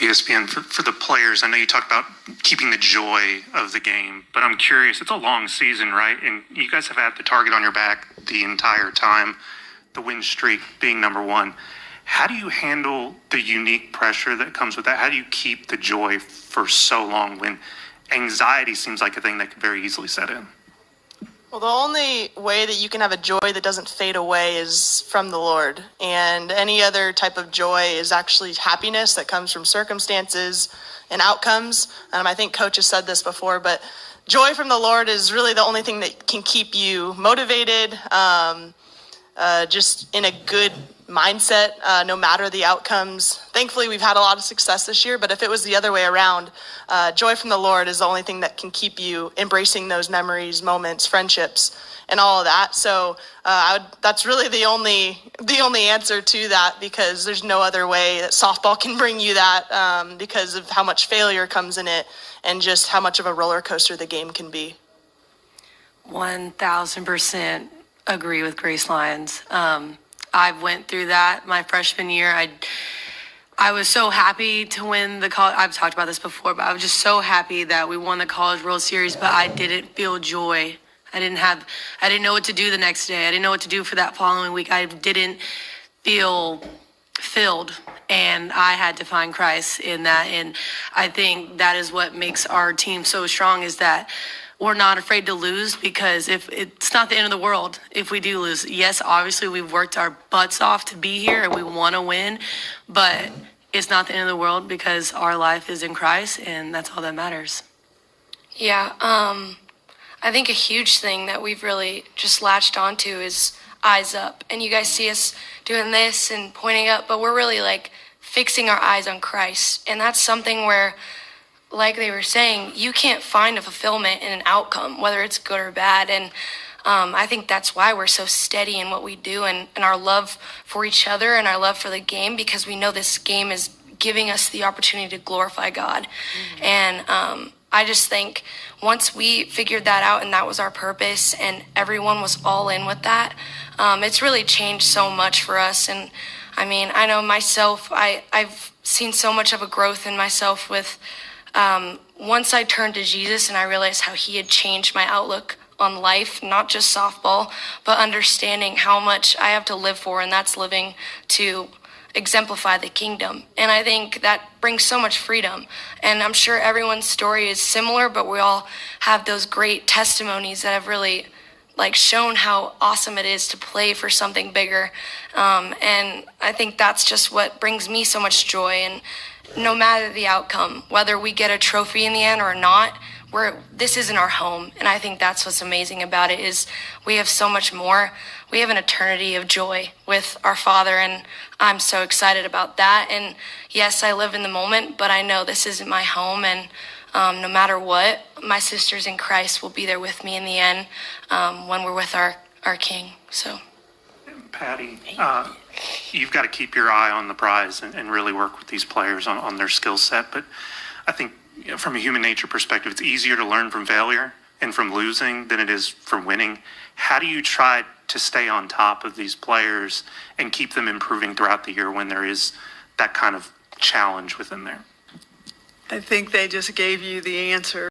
ESPN, for the players, I know you talked about keeping the joy of the game, but I'm curious, it's a long season, right? And you guys have had the target on your back the entire time, the win streak being number one. How do you handle the unique pressure that comes with that? How do you keep the joy for so long when anxiety seems like a thing that could very easily set in? Well, the only way that you can have a joy that doesn't fade away is from the Lord. And any other type of joy is actually happiness that comes from circumstances and outcomes. I think Coach has said this before, but joy from the Lord is really the only thing that can keep you motivated, just in a good mindset, no matter the outcomes. Thankfully, we've had a lot of success this year, but if it was the other way around, joy from the Lord is the only thing that can keep you embracing those memories, moments, friendships, and all of that. So that's really the only answer to that, because there's no other way that softball can bring you that, because of how much failure comes in it and just how much of a roller coaster the game can be. 1,000% agree with Grace Lyons. I went through that my freshman year. I was so happy to win the college. I've talked about this before, but I was just so happy that we won the College World Series, but I didn't feel joy. I didn't know what to do the next day. I didn't know what to do for that following week. I didn't feel filled, and I had to find Christ in that. And I think that is what makes our team so strong, is that we're not afraid to lose, because if it's not the end of the world if we do lose. Yes, obviously we've worked our butts off to be here and we want to win, but it's not the end of the world because our life is in Christ, and that's all that matters. Yeah, I think a huge thing that we've really just latched onto is eyes up. And you guys see us doing this and pointing up, but we're really like fixing our eyes on Christ. And that's something where, like they were saying, you can't find a fulfillment in an outcome, whether it's good or bad. And I think that's why we're so steady in what we do, and our love for each other and our love for the game, because we know this game is giving us the opportunity to glorify God. Mm-hmm. And I just think once we figured that out and that was our purpose and everyone was all in with that, it's really changed so much for us. And I mean, I know myself, I've seen so much of a growth in myself with once I turned to Jesus and I realized how he had changed my outlook on life, not just softball, but understanding how much I have to live for, and that's living to exemplify the kingdom. And I think that brings so much freedom. And I'm sure everyone's story is similar, but we all have those great testimonies that have really shown how awesome it is to play for something bigger. And I think that's just what brings me so much joy. And no matter the outcome, whether we get a trophy in the end or not, this isn't our home. And I think that's what's amazing about it, is we have so much more. We have an eternity of joy with our Father, and I'm so excited about that. And yes, I live in the moment, but I know this isn't my home, and no matter what, my sisters in Christ will be there with me in the end, when we're with our King. So, Patty, you've got to keep your eye on the prize and really work with these players on their skill set. But I think, from a human nature perspective, it's easier to learn from failure and from losing than it is from winning. How do you try to stay on top of these players and keep them improving throughout the year when there is that kind of challenge within there? I think they just gave you the answer.